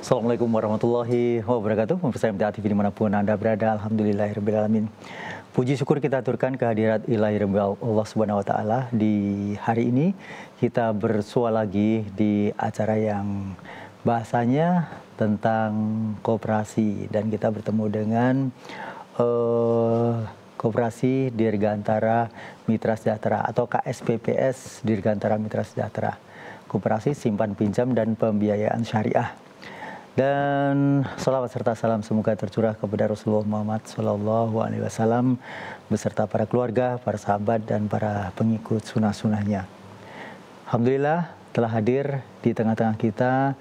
Assalamualaikum warahmatullahi wabarakatuh. Pemirsa MTA TV dimanapun Anda berada, alhamdulillahirrahmanirrahim. Puji syukur kita aturkan kehadirat ilahi Allah Subhanahu wa Ta'ala. Di hari ini kita bersua lagi di acara yang bahasanya tentang koperasi, dan kita bertemu dengan Koperasi Dirgantara Mitra Sejahtera atau KSPPS Dirgantara Mitra Sejahtera, Koperasi Simpan Pinjam dan Pembiayaan Syariah. Dan salawat serta salam semoga tercurah kepada Rasulullah Muhammad SAW beserta para keluarga, para sahabat, dan para pengikut sunnah-sunnahnya. Alhamdulillah telah hadir di tengah-tengah kita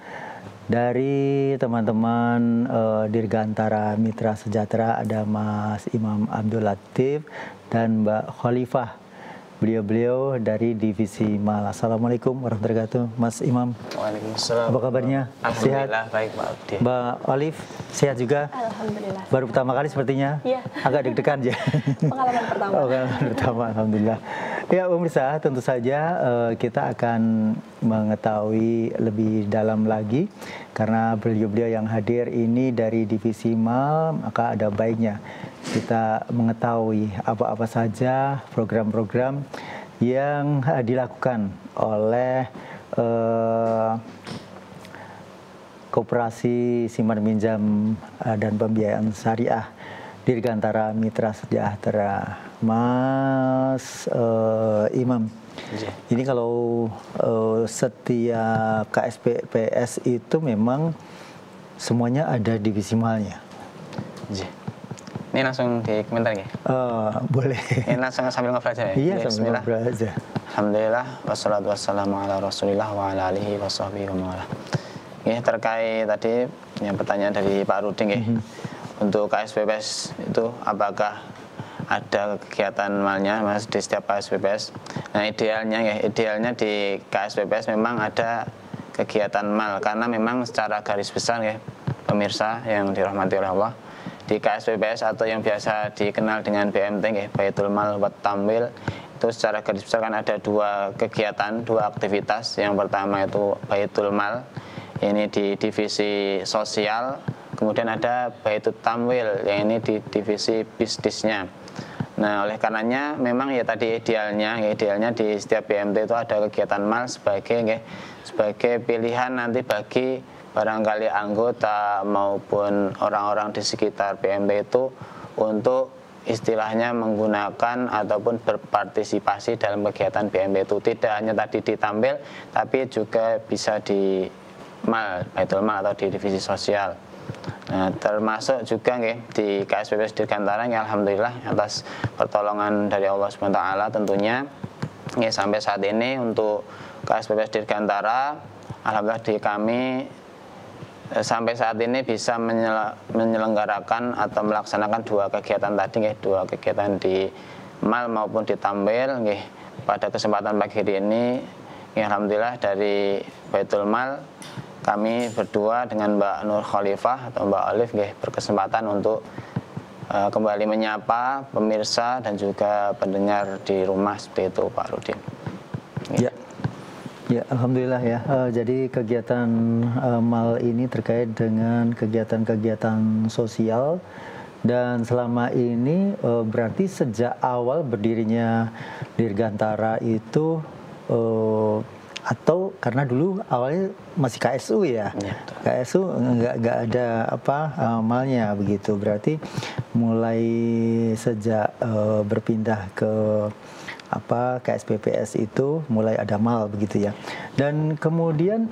dari teman-teman Dirgantara Mitra Sejahtera, ada Mas Imam Abdul Latif dan Mbak Khalifah. Beliau dari Divisi Mal. Assalamualaikum warahmatullahi wabarakatuh, Mas Imam. Waalaikumsalam. Apa kabarnya? Alhamdulillah, Sehat? baik Pak Abdi. Mbak Olive, sehat juga? Alhamdulillah. Baru pertama kali sepertinya? Iya. Agak deg-degan ya? Pengalaman pertama. Oh, pengalaman pertama, Alhamdulillah. Ya pemirsa, tentu saja kita akan mengetahui lebih dalam lagi, karena beliau-beliau yang hadir ini dari Divisi Mal, maka ada baiknya kita mengetahui apa-apa saja program-program yang dilakukan oleh Koperasi Simpan Pinjam dan Pembiayaan Syariah Dirgantara Mitra Sejahtera. Mas Imam, ini kalau setiap KSPPS itu memang semuanya ada divisi malnya. Ini langsung di komentar ya? Boleh. Ini langsung sambil ngobrol aja ya? Iya, sambil ngobrol aja. Alhamdulillah, wassalatu wassalamu ala rasulillah wa ala alihi wa sahbihi wa mawala. Ya, terkait tadi yang pertanyaan dari Pak Ruding ya, untuk KSPPS itu apakah ada kegiatan malnya Mas di setiap KSPPS? Nah idealnya di KSPPS memang ada kegiatan mal, karena memang secara garis besar ya pemirsa yang dirahmati oleh Allah, di KSPPS atau yang biasa dikenal dengan BMT ya, Baitul Mal wa Tamwil, itu secara garis besar kan ada dua kegiatan, dua aktivitas. Yang pertama itu Baitul Mal, ini di divisi sosial, kemudian ada Baitul Tamwil yang ini di divisi bisnisnya. Nah, oleh karenanya memang ya tadi idealnya di setiap BMT itu ada kegiatan mal sebagai pilihan nanti bagi barangkali anggota maupun orang-orang di sekitar BMT itu untuk istilahnya menggunakan ataupun berpartisipasi dalam kegiatan BMT itu. Tidak hanya tadi ditampil, tapi juga bisa di mal, Baitul Mal atau di divisi sosial. Nah, termasuk juga di KSPPS Dirgantara, alhamdulillah atas pertolongan dari Allah SWT tentunya sampai saat ini untuk KSPPS Dirgantara, alhamdulillah di kami sampai saat ini bisa menyelenggarakan atau melaksanakan dua kegiatan tadi, dua kegiatan di mal maupun di tampil. Pada kesempatan pagi hari ini, alhamdulillah dari Baitul Mal kami berdua dengan Mbak Nur Khalifah atau Mbak Olive berkesempatan untuk kembali menyapa pemirsa dan juga pendengar di rumah seperti itu, Pak Rudin. Ya, alhamdulillah ya. Jadi kegiatan mal ini terkait dengan kegiatan-kegiatan sosial, dan selama ini berarti sejak awal berdirinya Dirgantara itu atau karena dulu awalnya masih KSU ya, KSU nggak ada malnya begitu. Berarti mulai sejak berpindah ke KSPPS itu mulai ada mal begitu ya. Dan kemudian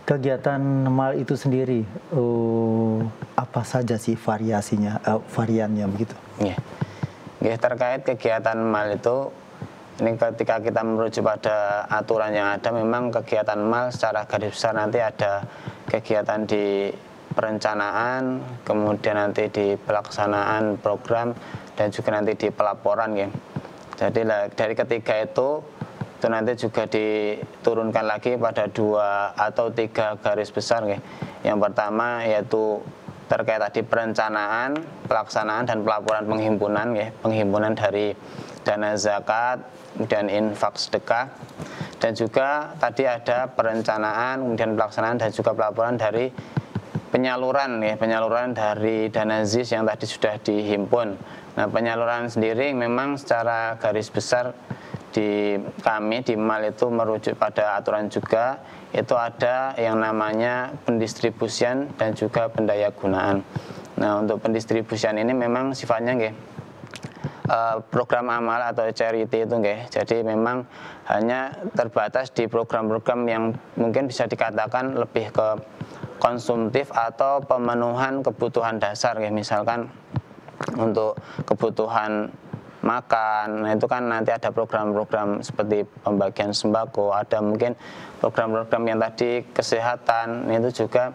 kegiatan mal itu sendiri apa saja sih variannya begitu? Terkait kegiatan mal itu, ini ketika kita merujuk pada aturan yang ada, memang kegiatan mal secara garis besar nanti ada kegiatan di perencanaan, kemudian nanti di pelaksanaan program, dan juga nanti di pelaporan Jadi dari ketiga itu nanti juga diturunkan lagi pada 2 atau 3 garis besar Yang pertama yaitu terkait tadi perencanaan, pelaksanaan, dan pelaporan penghimpunan penghimpunan dari dana zakat, kemudian infak sedekah, dan juga tadi ada perencanaan, kemudian pelaksanaan, dan juga pelaporan dari penyaluran ya, penyaluran dari dana ZIS yang tadi sudah dihimpun. Nah, penyaluran sendiri memang secara garis besar di kami di MAL itu merujuk pada aturan juga, itu ada yang namanya pendistribusian dan juga pendayagunaan. Nah, untuk pendistribusian ini memang sifatnya nggih, program amal atau charity itu nggih. Jadi memang hanya terbatas di program-program yang mungkin bisa dikatakan lebih ke konsumtif atau pemenuhan kebutuhan dasar nggih. Misalkan untuk kebutuhan makan, nah itu kan nanti ada program-program seperti pembagian sembako, ada mungkin program-program yang tadi kesehatan, itu juga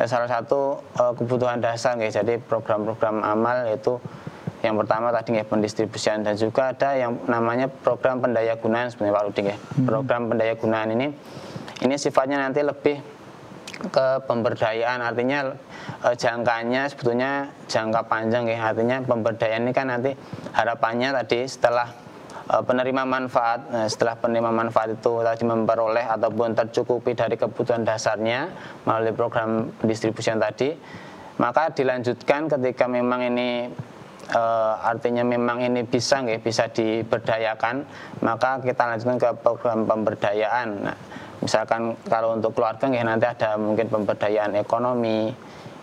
salah satu kebutuhan dasar nggih. Jadi program-program amal itu yang pertama tadi nggih pendistribusian, dan juga ada yang namanya program pendayagunaan sebenarnya Pak Rudi nggih. Program pendayagunaan ini sifatnya nanti lebih ke pemberdayaan, artinya jangkanya sebetulnya jangka panjang ya. Artinya pemberdayaan ini kan nanti harapannya tadi setelah penerima manfaat, setelah penerima manfaat itu tadi memperoleh ataupun tercukupi dari kebutuhan dasarnya melalui program pendistribusian tadi, maka dilanjutkan ketika memang ini artinya memang ini bisa diberdayakan, maka kita lanjutkan ke program pemberdayaan. Nah, misalkan kalau untuk keluarga nanti ada mungkin pemberdayaan ekonomi,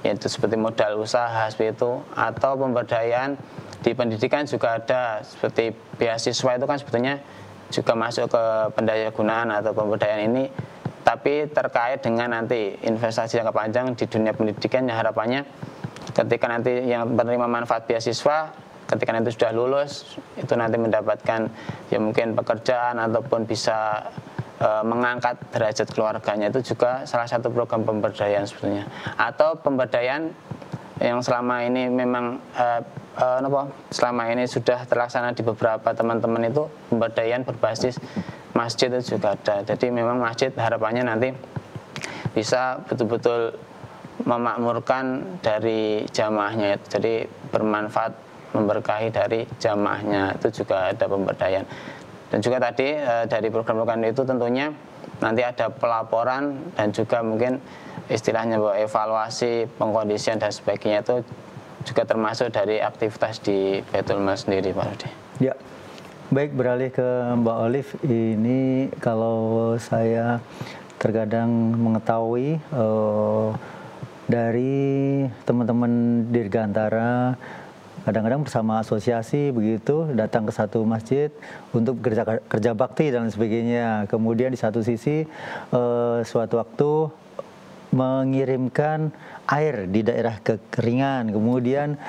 yaitu seperti modal usaha seperti itu, atau pemberdayaan di pendidikan juga ada seperti beasiswa, itu kan sebetulnya juga masuk ke pendayagunaan atau pemberdayaan ini, tapi terkait dengan nanti investasi jangka panjang di dunia pendidikan yang harapannya ketika nanti yang penerima manfaat beasiswa ketika nanti sudah lulus itu nanti mendapatkan ya mungkin pekerjaan ataupun bisa mengangkat derajat keluarganya, itu juga salah satu program pemberdayaan sebetulnya. Atau pemberdayaan yang selama ini memang selama ini sudah terlaksana di beberapa teman-teman, itu pemberdayaan berbasis masjid itu juga ada. Jadi memang masjid harapannya nanti bisa betul-betul memakmurkan dari jamaahnya, jadi bermanfaat memberkahi dari jamaahnya, itu juga ada pemberdayaan. Dan juga tadi dari program-program itu tentunya nanti ada pelaporan dan juga mungkin istilahnya bahwa evaluasi, pengkondisian dan sebagainya, itu juga termasuk dari aktivitas di Baitul Mal sendiri, Pak Rudi. Ya, baik, beralih ke Mbak Olive. Ini kalau saya terkadang mengetahui dari teman-teman Dirgantara kadang-kadang bersama asosiasi begitu datang ke satu masjid untuk kerja bakti dan sebagainya. Kemudian di satu sisi suatu waktu mengirimkan air di daerah kekeringan. Kemudian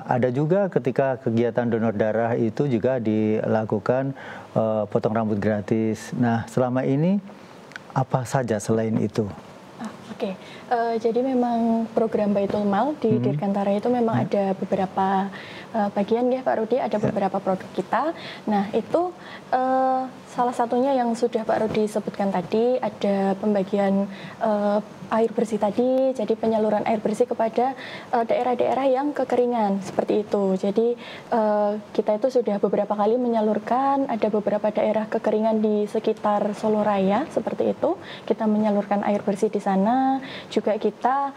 ada juga ketika kegiatan donor darah itu juga dilakukan potong rambut gratis. Nah, selama ini apa saja selain itu? Oke, jadi memang program Baitul Mal di Dirgantara itu memang ada beberapa bagian ya Pak Rudi, ada beberapa produk kita. Nah itu salah satunya yang sudah Pak Rudi sebutkan tadi, ada pembagian air bersih tadi, jadi penyaluran air bersih kepada daerah-daerah yang kekeringan seperti itu. Jadi kita itu sudah beberapa kali menyalurkan, ada beberapa daerah kekeringan di sekitar Solo Raya seperti itu. Kita menyalurkan air bersih di sana. Juga kita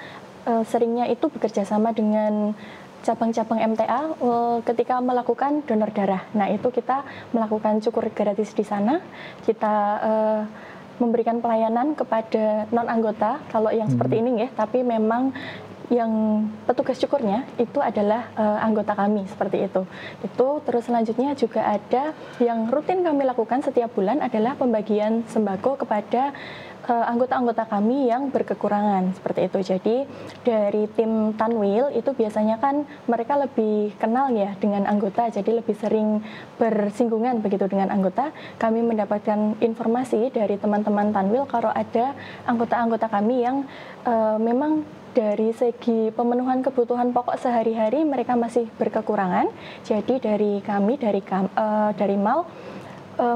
seringnya itu bekerja sama dengan cabang-cabang MTA ketika melakukan donor darah. Nah itu kita melakukan cukur gratis di sana. Kita memberikan pelayanan kepada non anggota kalau yang seperti ini ya, tapi memang yang petugas cukurnya itu adalah anggota kami seperti itu. Itu terus selanjutnya juga ada yang rutin kami lakukan setiap bulan adalah pembagian sembako kepada anggota-anggota kami yang berkekurangan seperti itu. Jadi dari tim Tanwil itu biasanya kan mereka lebih kenal ya dengan anggota, jadi lebih sering bersinggungan begitu dengan anggota. Kami mendapatkan informasi dari teman-teman Tanwil kalau ada anggota-anggota kami yang memang dari segi pemenuhan kebutuhan pokok sehari-hari mereka masih berkekurangan. Jadi dari kami dari MAL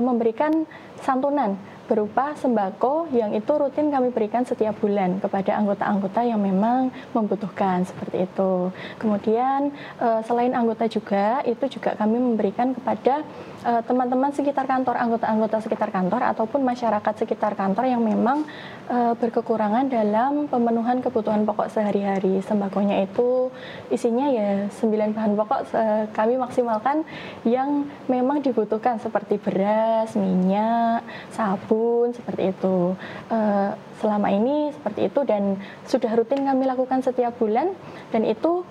memberikan santunan berupa sembako yang itu rutin kami berikan setiap bulan kepada anggota-anggota yang memang membutuhkan seperti itu. Kemudian selain anggota juga, itu juga kami memberikan kepada teman-teman sekitar kantor, anggota-anggota sekitar kantor ataupun masyarakat sekitar kantor yang memang berkekurangan dalam pemenuhan kebutuhan pokok sehari-hari. Sembakonya itu isinya ya 9 bahan pokok kami maksimalkan yang memang dibutuhkan seperti beras, minyak, sabun, seperti itu. Selama ini seperti itu dan sudah rutin kami lakukan setiap bulan dan itu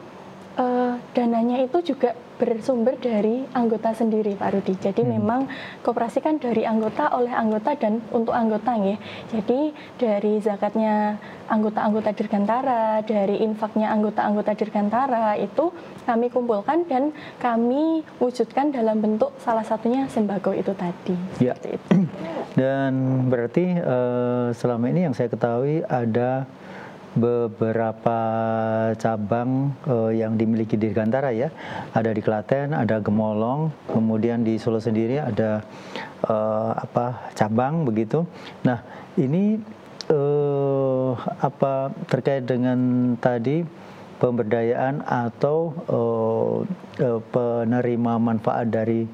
dananya itu juga bersumber dari anggota sendiri Pak Rudi. Jadi memang koperasi kan dari anggota, oleh anggota, dan untuk anggota ya. Jadi dari zakatnya anggota-anggota Dirgantara, dari infaknya anggota-anggota Dirgantara itu kami kumpulkan dan kami wujudkan dalam bentuk salah satunya sembako itu tadi. Ya. Dan berarti selama ini yang saya ketahui ada beberapa cabang yang dimiliki Dirgantara ya. Ada di Klaten, ada Gemolong, kemudian di Solo sendiri ada cabang begitu. Nah, ini terkait dengan tadi pemberdayaan atau penerima manfaat dari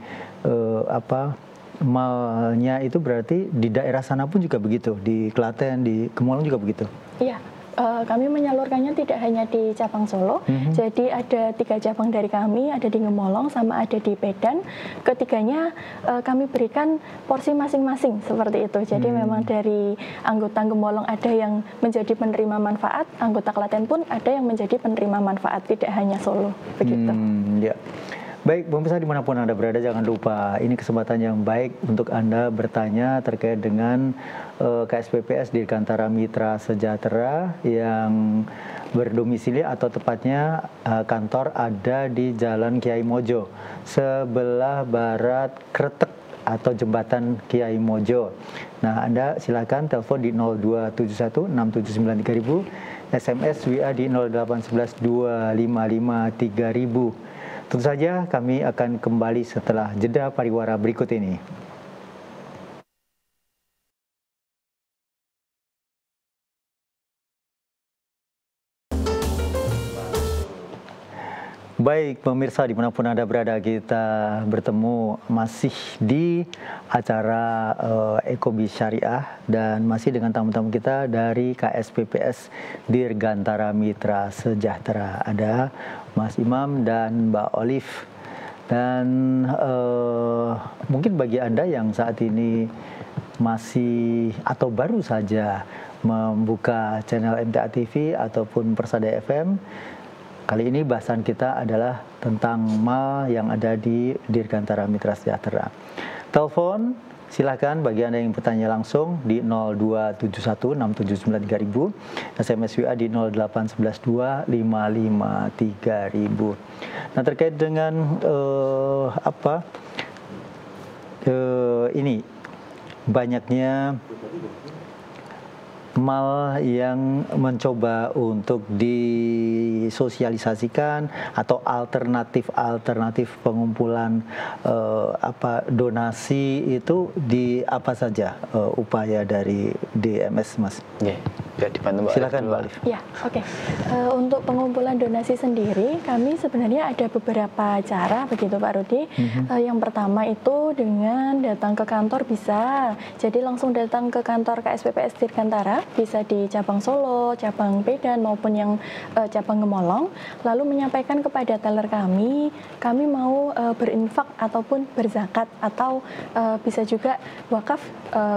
malnya itu berarti di daerah sana pun juga begitu, di Klaten, di Gemolong juga begitu. Iya. Kami menyalurkannya tidak hanya di cabang Solo, jadi ada 3 cabang dari kami, ada di Gemolong sama ada di Medan. Ketiganya kami berikan porsi masing-masing seperti itu. Jadi memang dari anggota Gemolong ada yang menjadi penerima manfaat, anggota Klaten pun ada yang menjadi penerima manfaat, tidak hanya Solo begitu. Ya. Baik, pemirsa dimanapun Anda berada, jangan lupa ini kesempatan yang baik untuk Anda bertanya terkait dengan KSPPS Dirgantara Mitra Sejahtera yang berdomisili atau tepatnya kantor ada di Jalan Kiai Mojo, sebelah barat Kretek atau jembatan Kiai Mojo. Nah, Anda silakan telepon di 0271 679 3000, SMS WA di 0811 255 3000. Tentu saja kami akan kembali setelah jeda pariwara berikut ini. Baik pemirsa dimanapun Anda berada, kita bertemu masih di acara Ekobis Syariah dan masih dengan tamu-tamu kita dari KSPPS Dirgantara Mitra Sejahtera. Ada Mas Imam dan Mbak Olive. Dan mungkin bagi Anda yang saat ini masih atau baru saja membuka channel MTA TV ataupun Persada FM, kali ini bahasan kita adalah tentang mal yang ada di Dirgantara Mitra Sejahtera. Telepon silakan bagi Anda yang bertanya langsung di 0271 679 3000, SMS WA di 0811 255 3000. Nah, terkait dengan ini banyaknya mal yang mencoba untuk disosialisasikan atau alternatif pengumpulan donasi itu di apa saja upaya dari DMS, Mas? Ya, biar dibantu Mbak. Silakan Mbak Alif. Ya, oke. Untuk pengumpulan donasi sendiri, kami sebenarnya ada beberapa cara begitu Pak Rudi. Yang pertama itu dengan datang ke kantor bisa. Jadi langsung datang ke kantor KSPPS Dirgantara, bisa di cabang Solo, cabang Medan maupun yang cabang Gemolong, lalu menyampaikan kepada teller kami mau berinfak ataupun berzakat atau bisa juga wakaf.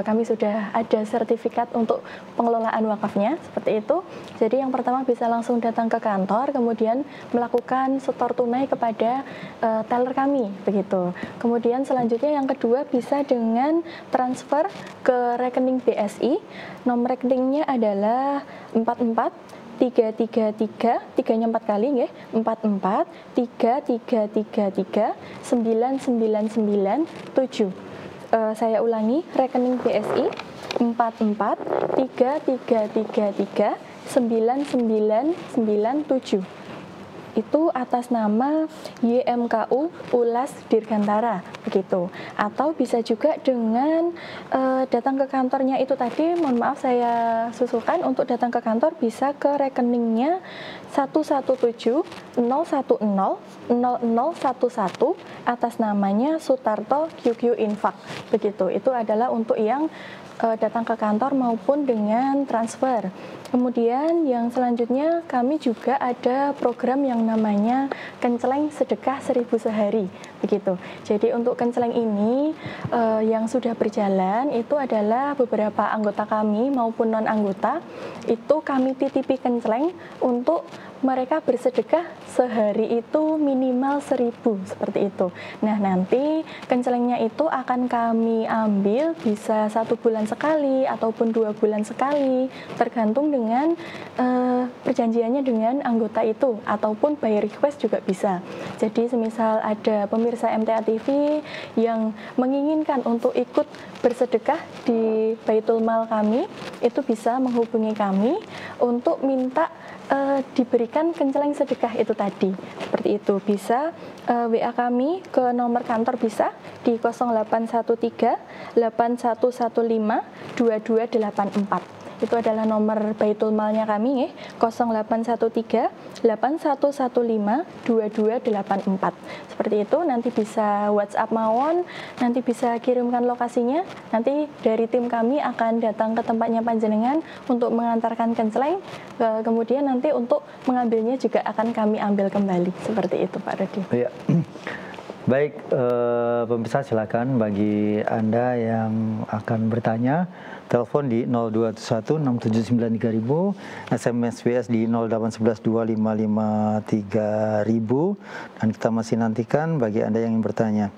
Kami sudah ada sertifikat untuk pengelolaan wakafnya seperti itu. Jadi yang pertama bisa langsung datang ke kantor, kemudian melakukan setor tunai kepada teller kami begitu. Kemudian selanjutnya yang kedua bisa dengan transfer ke rekening BSI. Nomor rekeningnya adalah 44 333, tiganya 4 kali ya, 44 3333 9997. Saya ulangi, rekening BSI 44 3333 9997. Itu atas nama YMKU Ulas Dirgantara begitu. Atau bisa juga dengan datang ke kantornya itu tadi, mohon maaf saya susulkan, untuk datang ke kantor bisa ke rekeningnya 117-010-0011 atas namanya Sutarto QQ Infak. Begitu, itu adalah untuk yang datang ke kantor maupun dengan transfer. Kemudian yang selanjutnya kami juga ada program yang namanya Kenceleng Sedekah 1000 Sehari, begitu. Jadi untuk Kenceleng ini yang sudah berjalan itu adalah beberapa anggota kami maupun non anggota itu kami titipi kenceleng untuk mereka bersedekah sehari itu minimal 1000, seperti itu. Nah, nanti kencelengnya itu akan kami ambil bisa 1 bulan sekali ataupun 2 bulan sekali, tergantung dengan perjanjiannya dengan anggota itu, ataupun by request juga bisa. Jadi semisal ada pemirsa MTA TV yang menginginkan untuk ikut bersedekah di Baitul Mal kami, itu bisa menghubungi kami untuk minta diberikan kenceleng sedekah itu tadi. Seperti itu, bisa WA kami ke nomor kantor bisa di 0813 8115 2284. Itu adalah nomor Baitul Malnya kami, 0813 8115 2284. Seperti itu, nanti bisa WhatsApp mawon, nanti bisa kirimkan lokasinya. Nanti dari tim kami akan datang ke tempatnya panjenengan untuk mengantarkan kenceleng. Kemudian nanti untuk mengambilnya juga akan kami ambil kembali. Seperti itu, Pak Rudi. Ya. Baik, pemirsa silakan bagi Anda yang akan bertanya, telepon di 02116793.000, SMS WS di 08112553.000, dan kita masih nantikan bagi Anda yang ingin bertanya.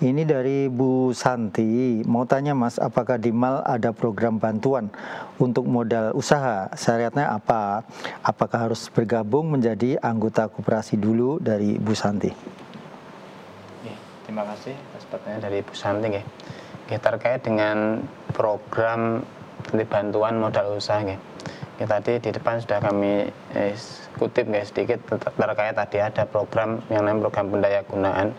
Ini dari Bu Santi, mau tanya Mas, apakah di MAL ada program bantuan untuk modal usaha? Syariatnya apa? Apakah harus bergabung menjadi anggota koperasi dulu? Dari Bu Santi. Terima kasih atas pertanyaan dari Bu Santi. Terkait dengan program bantuan modal usaha, tadi di depan sudah kami kutip sedikit terkait tadi ada program yang namanya program pendayagunaan,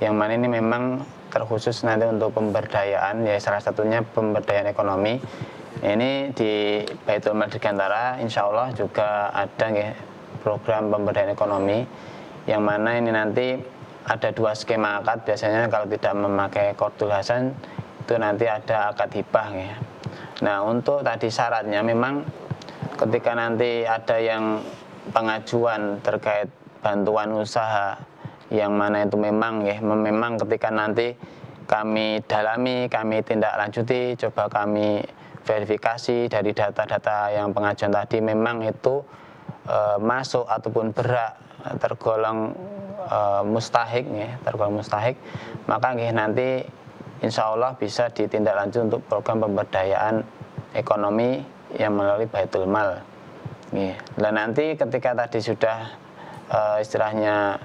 yang mana ini memang terkhusus nanti untuk pemberdayaan, ya salah satunya pemberdayaan ekonomi. Ini di Baitul Mal Dirgantara insya Allah juga ada program pemberdayaan ekonomi, yang mana ini nanti ada 2 skema akad. Biasanya kalau tidak memakai Qardul Hasan itu nanti ada akad hibah. Nah, untuk tadi syaratnya memang ketika nanti ada yang pengajuan terkait bantuan usaha, yang mana itu memang ketika nanti kami dalami, kami tindak lanjuti, coba kami verifikasi dari data-data yang pengajuan tadi memang itu masuk ataupun berhak tergolong mustahik, maka nanti insya Allah bisa ditindaklanjut untuk program pemberdayaan ekonomi yang melalui Baitul Mal. Dan nanti ketika tadi sudah istilahnya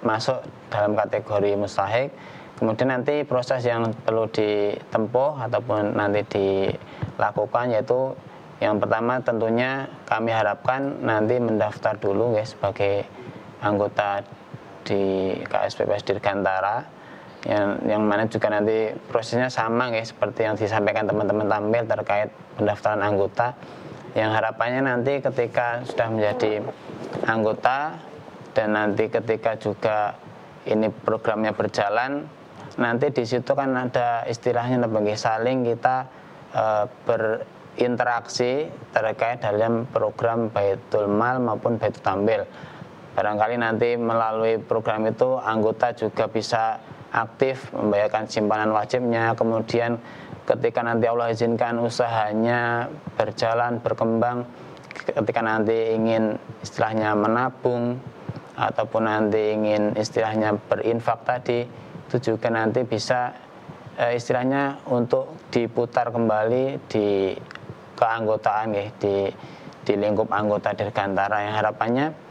masuk dalam kategori mustahik, kemudian nanti proses yang perlu ditempuh ataupun nanti dilakukan yaitu yang pertama tentunya kami harapkan nanti mendaftar dulu sebagai anggota di KSPPS Dirgantara, yang mana juga nanti prosesnya sama seperti yang disampaikan teman-teman tampil terkait pendaftaran anggota, yang harapannya nanti ketika sudah menjadi anggota dan nanti ketika juga ini programnya berjalan, nanti di situ kan ada istilahnya saling kita berinteraksi terkait dalam program Baitul Mal maupun Baitul Tambil. Barangkali nanti melalui program itu anggota juga bisa aktif membayarkan simpanan wajibnya, kemudian ketika nanti Allah izinkan usahanya berjalan, berkembang, ketika nanti ingin istilahnya menabung ataupun nanti ingin istilahnya berinfak tadi, itu juga nanti bisa istilahnya untuk diputar kembali di keanggotaan di lingkup anggota Dirgantara, yang harapannya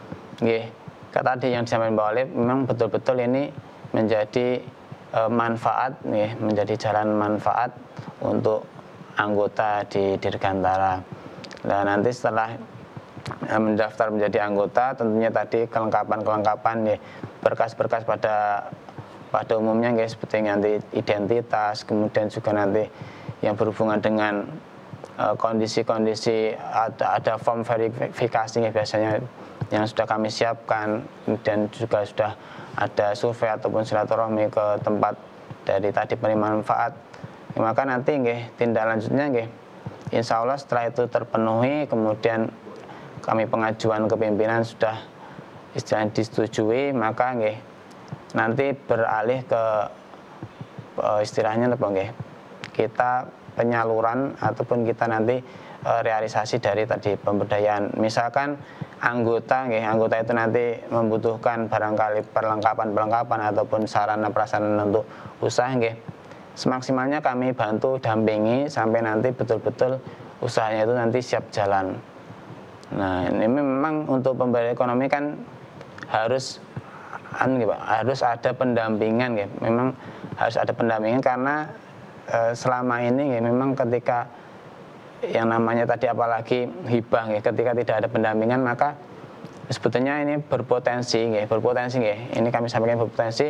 tadi yang disampaikan Mbak Olive memang betul-betul ini menjadi manfaat, menjadi jalan manfaat untuk anggota di Dirgantara. Nah, nanti setelah mendaftar menjadi anggota, tentunya tadi kelengkapan berkas-berkas pada pada umumnya guys, seperti nanti identitas, kemudian juga nanti yang berhubungan dengan kondisi-kondisi ada form verifikasi biasanya yang sudah kami siapkan, dan juga sudah ada survei ataupun silaturahmi ke tempat dari tadi penerima manfaat. Maka nanti tindak lanjutnya insya Allah setelah itu terpenuhi, kemudian kami pengajuan ke pimpinan sudah istilahnya disetujui, maka nanti beralih ke istilahnya kita penyaluran ataupun kita nanti realisasi dari tadi pemberdayaan. Misalkan anggota itu nanti membutuhkan barangkali perlengkapan ataupun sarana prasarana untuk usaha, semaksimalnya kami bantu dampingi sampai nanti betul-betul usahanya itu nanti siap jalan. Nah, ini memang untuk pemberdayaan ekonomi kan harus ada pendampingan, memang harus ada pendampingan karena selama ini memang ketika yang namanya tadi apalagi hibah, ketika tidak ada pendampingan maka sebetulnya ini berpotensi. Ini kami sampaikan berpotensi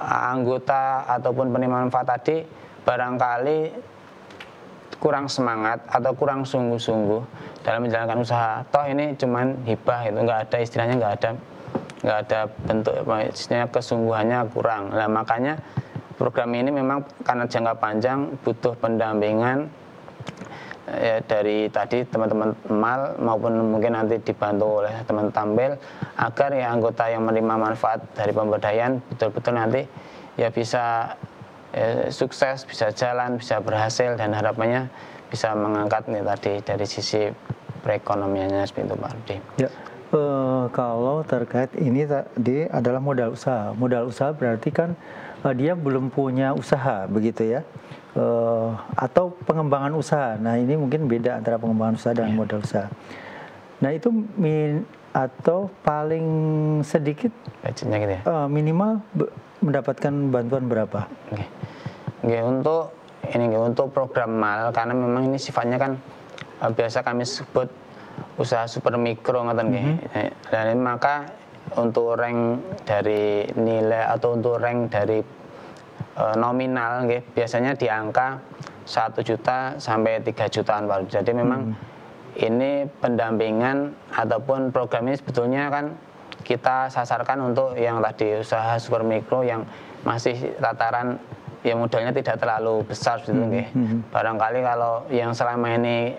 anggota ataupun penerima manfaat tadi barangkali kurang semangat atau kurang sungguh-sungguh dalam menjalankan usaha. Toh ini cuman hibah, itu nggak ada istilahnya, nggak ada bentuk istilahnya kesungguhannya kurang. Nah, makanya program ini memang karena jangka panjang butuh pendampingan dari tadi teman-teman mal maupun mungkin nanti dibantu oleh teman tampil agar anggota yang menerima manfaat dari pemberdayaan betul-betul nanti bisa sukses, bisa jalan, bisa berhasil, dan harapannya bisa mengangkat tadi dari sisi perekonomiannya seperti itu, Pak Rudi. Ya. Kalau terkait ini tadi adalah modal usaha. Modal usaha berarti kan dia belum punya usaha, begitu ya, atau pengembangan usaha. Nah, ini mungkin beda antara pengembangan usaha dan modal usaha. Nah, itu atau paling sedikit gitu ya? Minimal mendapatkan bantuan berapa? Untuk program MAL, karena memang ini sifatnya kan biasa kami sebut usaha super mikro, dan maka untuk rank dari nilai atau untuk rank dari nominal biasanya di angka 1 juta sampai 3 jutaan, Pak. Jadi memang ini pendampingan ataupun program ini sebetulnya kan kita sasarkan untuk yang tadi usaha super mikro yang masih tataran modalnya tidak terlalu besar gitu. Barangkali kalau yang selama ini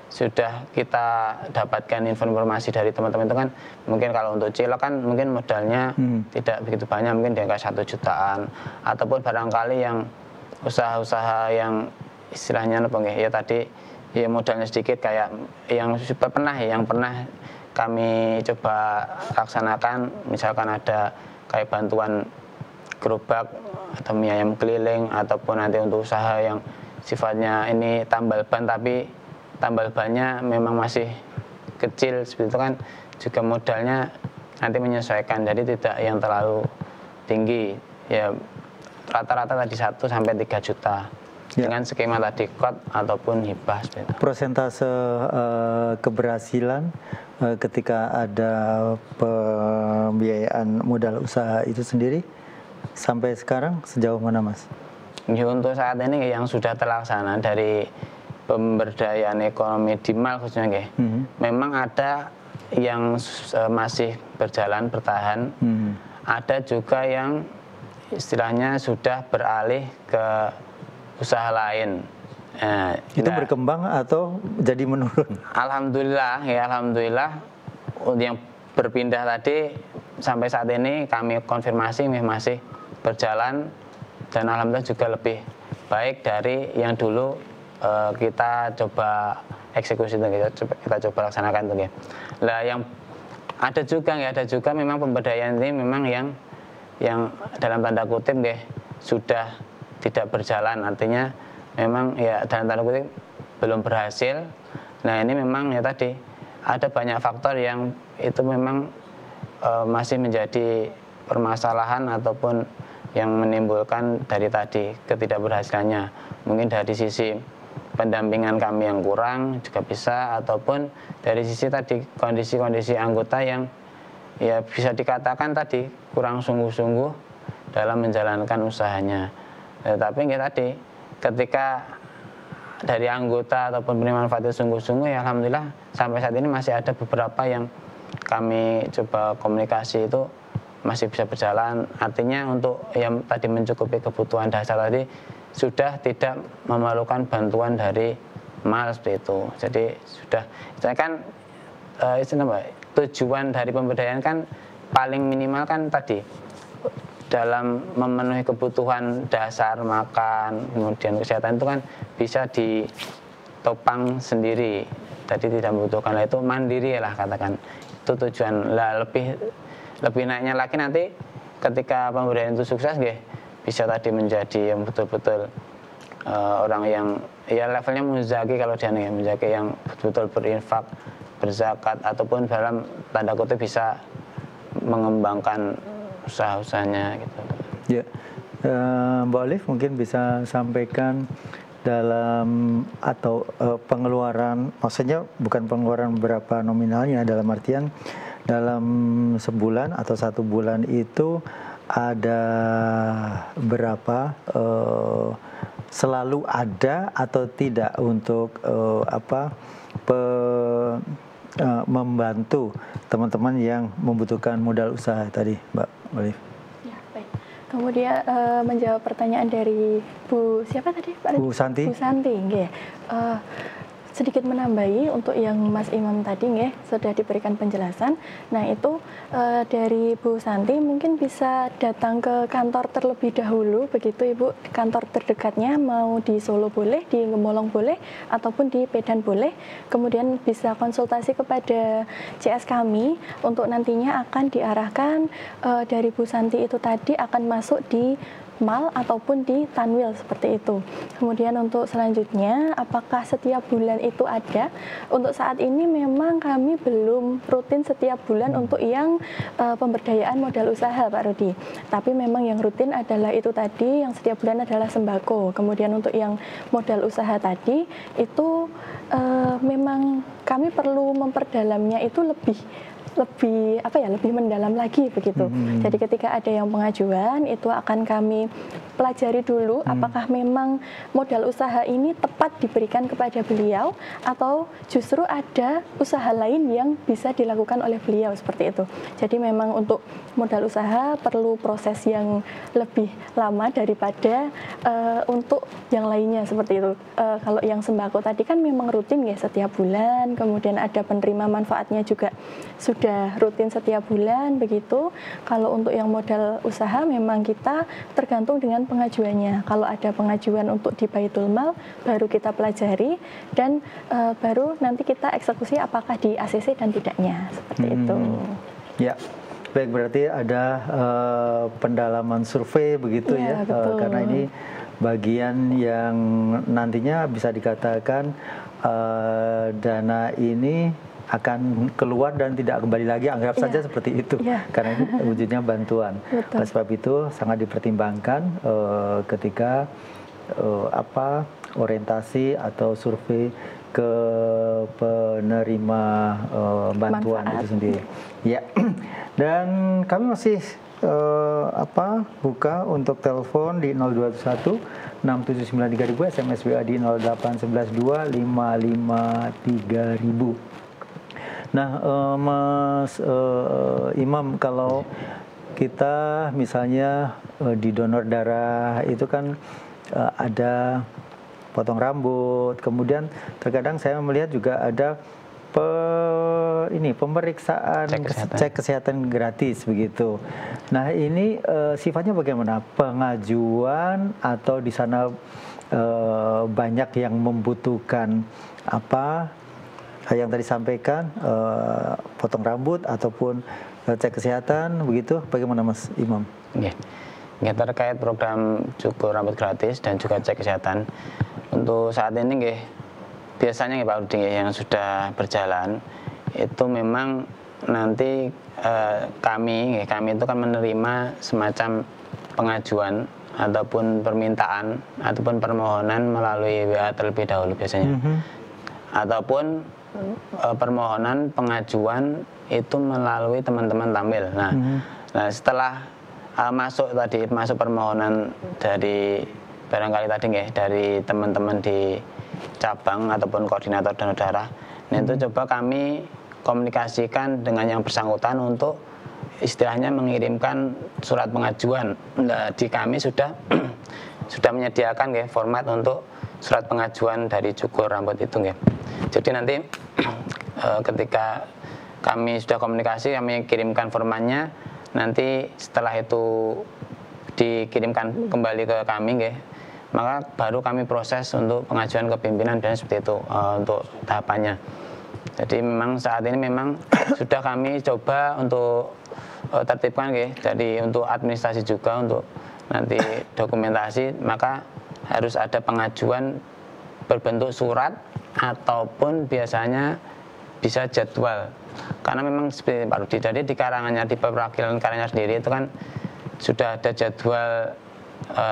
sudah kita dapatkan informasi dari teman-teman itu kan mungkin kalau untuk cilok kan mungkin modalnya tidak begitu banyak, mungkin di angka 1 jutaan, ataupun barangkali yang usaha-usaha yang istilahnya tadi modalnya sedikit kayak yang pernah kami coba laksanakan, misalkan ada kayak bantuan gerobak atau mie ayam keliling, ataupun nanti untuk usaha yang sifatnya ini tambal ban tapi tambal bannya memang masih kecil seperti itu kan juga modalnya nanti menyesuaikan, jadi tidak yang terlalu tinggi, rata-rata tadi 1 sampai 3 juta dengan skema tadi kot ataupun hibah seperti itu. Persentase keberhasilan ketika ada pembiayaan modal usaha itu sendiri sampai sekarang sejauh mana, Mas? Untuk saat ini yang sudah terlaksana dari pemberdayaan ekonomi di MAL khususnya memang ada yang masih berjalan bertahan, ada juga yang istilahnya sudah beralih ke usaha lain. Itu berkembang atau jadi menurun? Alhamdulillah yang berpindah tadi sampai saat ini kami konfirmasi masih berjalan, dan alhamdulillah juga lebih baik dari yang dulu kita coba eksekusi, kita coba laksanakan tuh. Lah yang ada juga memang pemberdayaan ini memang yang dalam tanda kutip sudah tidak berjalan, artinya memang dalam tanda kutip belum berhasil. Nah, ini memang tadi ada banyak faktor yang itu memang masih menjadi permasalahan ataupun yang menimbulkan dari tadi ketidakberhasilannya. Mungkin dari sisi pendampingan kami yang kurang juga bisa, ataupun dari sisi tadi kondisi-kondisi anggota yang bisa dikatakan tadi kurang sungguh-sungguh dalam menjalankan usahanya. Tapi nggih tadi, ketika dari anggota ataupun penerima manfaat itu sungguh-sungguh, ya alhamdulillah sampai saat ini masih ada beberapa yang kami coba komunikasi itu masih bisa berjalan. Artinya untuk yang tadi mencukupi kebutuhan dasar tadi sudah tidak memerlukan bantuan dari mal seperti itu. Jadi sudah, saya kan tujuan dari pemberdayaan kan paling minimal kan tadi dalam memenuhi kebutuhan dasar makan, kemudian kesehatan itu kan bisa ditopang sendiri. Tadi tidak membutuhkan, itu mandiri lah katakan. Itu tujuan. Lah lebih naiknya lagi nanti ketika pemberdayaan itu sukses, bisa tadi menjadi yang betul-betul orang yang ya levelnya muzaki, kalau dia nih muzaki yang betul-betul berinfak, berzakat, ataupun dalam tanda kutip bisa mengembangkan usaha-usahanya gitu. Ya, Mbak Olive mungkin bisa sampaikan dalam atau pengeluaran, maksudnya bukan pengeluaran berapa nominalnya, dalam artian dalam sebulan atau 1 bulan itu ada berapa, selalu ada atau tidak untuk membantu teman-teman yang membutuhkan modal usaha tadi, Mbak Olive. Ya, baik. Kemudian menjawab pertanyaan dari Bu siapa tadi, Pak? Bu Santi. Bu Santi, nggih. Sedikit menambahi untuk yang Mas Imam tadi, nggih, sudah diberikan penjelasan. Nah, itu dari Bu Santi mungkin bisa datang ke kantor terlebih dahulu, begitu Ibu. Kantor terdekatnya mau di Solo boleh, di Gemolong boleh, ataupun di Medan boleh. Kemudian bisa konsultasi kepada CS kami untuk nantinya akan diarahkan dari Bu Santi itu tadi akan masuk di mal ataupun di tanwil seperti itu. Kemudian untuk selanjutnya, apakah setiap bulan itu ada? Untuk saat ini memang kami belum rutin setiap bulan untuk yang pemberdayaan modal usaha, Pak Rudi. Tapi memang yang rutin adalah itu tadi, yang setiap bulan adalah sembako. Kemudian untuk yang modal usaha tadi itu memang kami perlu memperdalamnya itu lebih mendalam lagi begitu. Jadi ketika ada yang pengajuan itu akan kami pelajari dulu apakah memang modal usaha ini tepat diberikan kepada beliau atau justru ada usaha lain yang bisa dilakukan oleh beliau seperti itu. Jadi memang untuk modal usaha perlu proses yang lebih lama daripada untuk yang lainnya seperti itu. Kalau yang sembako tadi kan memang rutin ya setiap bulan, kemudian ada penerima manfaatnya juga sudah rutin setiap bulan begitu. Kalau untuk yang modal usaha memang kita tergantung dengan pengajuannya. Kalau ada pengajuan untuk di Baitul Mal baru kita pelajari dan baru nanti kita eksekusi apakah di ACC dan tidaknya seperti itu. Ya. Baik, berarti ada pendalaman survei begitu ya, karena ini bagian yang nantinya bisa dikatakan dana ini akan keluar dan tidak kembali lagi, anggap saja seperti itu, karena ini wujudnya bantuan. Oleh sebab itu sangat dipertimbangkan ketika orientasi atau survei ke penerima bantuan itu sendiri. Ya, dan kami masih buka untuk telepon di 0221 6793000, SMS WA di 0811 255 3000. Nah, Mas Imam, kalau kita misalnya di donor darah itu kan ada potong rambut, kemudian terkadang saya melihat juga ada pemeriksaan cek kesehatan gratis begitu. Nah, ini sifatnya bagaimana? Pengajuan atau di sana banyak yang membutuhkan yang tadi sampaikan, potong rambut ataupun cek kesehatan begitu, bagaimana Mas Imam? Ya, terkait program cukur rambut gratis dan juga cek kesehatan untuk saat ini biasanya Pak Rudi yang sudah berjalan itu memang nanti kami itu kan menerima semacam pengajuan ataupun permintaan ataupun permohonan melalui WA terlebih dahulu biasanya, ataupun permohonan pengajuan itu melalui teman-teman tampil. Nah, setelah masuk permohonan dari barangkali tadi nggih dari teman-teman di cabang ataupun koordinator donor darah. Nah itu coba kami komunikasikan dengan yang bersangkutan untuk istilahnya mengirimkan surat pengajuan. Nah, di kami sudah sudah menyediakan nggih format untuk surat pengajuan dari cukur rambut itu nggih. Jadi nanti ketika kami sudah komunikasi, kami kirimkan formatnya. Nanti setelah itu dikirimkan kembali ke kami nggih, maka baru kami proses untuk pengajuan ke pimpinan dan seperti itu untuk tahapannya. Jadi memang saat ini memang sudah kami coba untuk tertibkan nggih. Jadi untuk administrasi juga untuk nanti dokumentasi, maka harus ada pengajuan berbentuk surat ataupun biasanya bisa jadwal. Karena memang seperti Pak Rudi, jadi di Karanganyar, di perwakilan Karanganyar sendiri itu kan sudah ada jadwal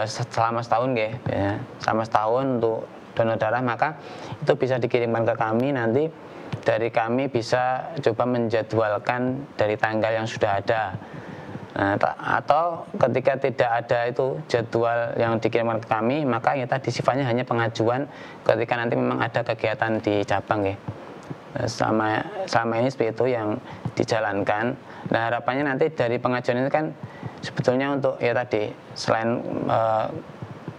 selama setahun nggih, ya. Selama setahun untuk donor darah, maka itu bisa dikirimkan ke kami, nanti dari kami bisa coba menjadwalkan dari tanggal yang sudah ada. Nah, atau ketika tidak ada itu jadwal yang dikirimkan ke kami, maka ya tadi sifatnya hanya pengajuan ketika nanti memang ada kegiatan di cabang ya. Selama ini seperti itu yang dijalankan. Nah harapannya nanti dari pengajuan itu kan sebetulnya untuk ya tadi selain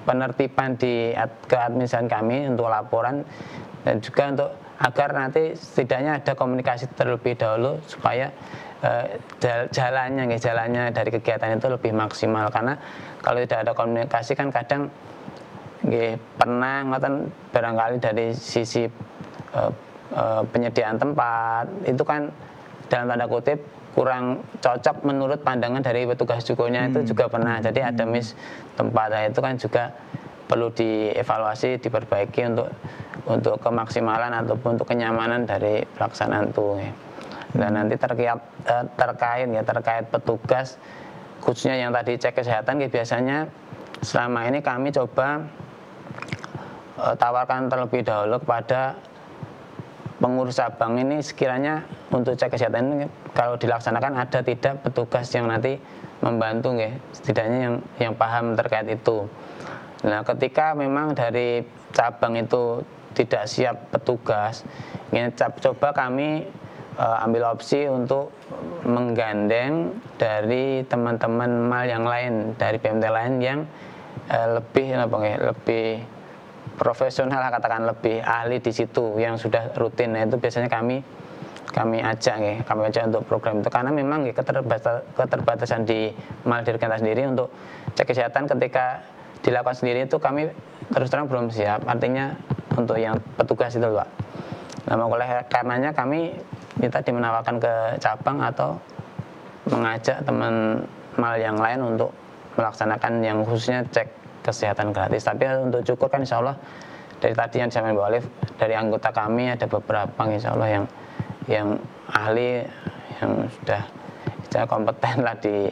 penertiban di keadministrasian kami untuk laporan, dan juga untuk agar nanti setidaknya ada komunikasi terlebih dahulu supaya jalannya dari kegiatan itu lebih maksimal. Karena kalau tidak ada komunikasi kan kadang pernah ngoten barangkali dari sisi penyediaan tempat itu kan dalam tanda kutip kurang cocok menurut pandangan dari petugas cukurnya, itu juga pernah. Jadi ada miss tempat, nah, itu kan juga perlu dievaluasi, diperbaiki untuk kemaksimalan ataupun untuk kenyamanan dari pelaksanaan itu. Dan nanti terkait petugas khususnya yang tadi cek kesehatan, biasanya selama ini kami coba tawarkan terlebih dahulu kepada pengurus cabang ini, sekiranya untuk cek kesehatan ini kalau dilaksanakan ada tidak petugas yang nanti membantu setidaknya yang paham terkait itu. Nah ketika memang dari cabang itu tidak siap petugas, coba kami ambil opsi untuk menggandeng dari teman-teman mal yang lain, dari PMT lain yang lebih profesional, katakan lebih ahli di situ, yang sudah rutin. Nah itu biasanya kami ajak untuk program itu, karena memang keterbatasan di mal Dirgantara sendiri untuk cek kesehatan ketika dilakukan sendiri itu kami terus terang belum siap, artinya untuk yang petugas itu Pak. Nah oleh karenanya kami tadi menawarkan ke cabang atau mengajak teman mal yang lain untuk melaksanakan yang khususnya cek kesehatan gratis. Tapi untuk cukur kan insya Allah dari tadi yang disampaikan Bu Olive, dari anggota kami ada beberapa insya Allah yang ahli, yang sudah kompeten lah di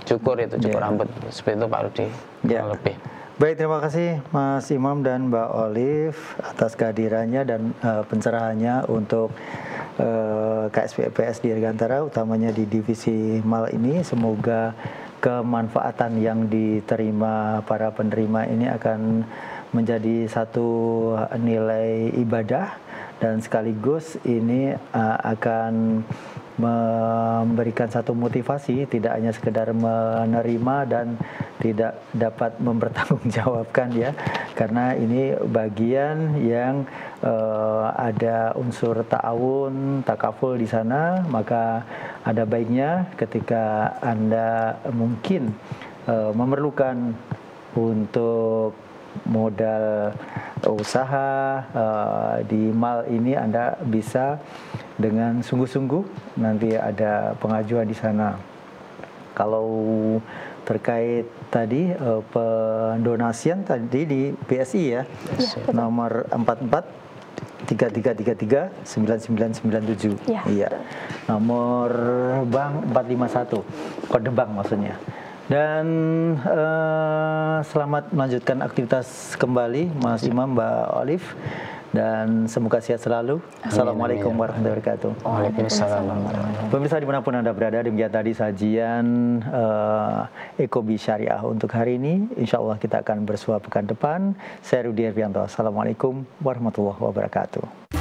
cukur itu, cukur rambut seperti itu Pak Rudi. Lebih. Baik, terima kasih Mas Imam dan Mbak Olive atas kehadirannya dan pencerahannya untuk KSPPS Dirgantara, utamanya di divisi mal ini. Semoga kemanfaatan yang diterima para penerima ini akan menjadi satu nilai ibadah, dan sekaligus ini akan memberikan satu motivasi, tidak hanya sekedar menerima dan tidak dapat mempertanggungjawabkan ya, karena ini bagian yang ada unsur ta'awun, takaful di sana. Maka ada baiknya ketika Anda mungkin memerlukan untuk modal usaha di mal ini, Anda bisa dengan sungguh-sungguh, nanti ada pengajuan di sana. Kalau terkait tadi pendonasian tadi di BSI ya, nomor 44 3333 9997. Iya. Nomor bank 451, kode bank maksudnya. Dan selamat melanjutkan aktivitas kembali Mas Imam, Mbak Olive. dan semoga sehat selalu. Assalamualaikum warahmatullahi wabarakatuh. Waalaikumsalam warahmatullahi wabarakatuh. Pemirsa dimanapun Anda berada, demikian tadi sajian Ekobi Syariah untuk hari ini. Insya Allah kita akan bersua pekan depan. Saya Rudi Herbianto. Assalamualaikum warahmatullahi wabarakatuh.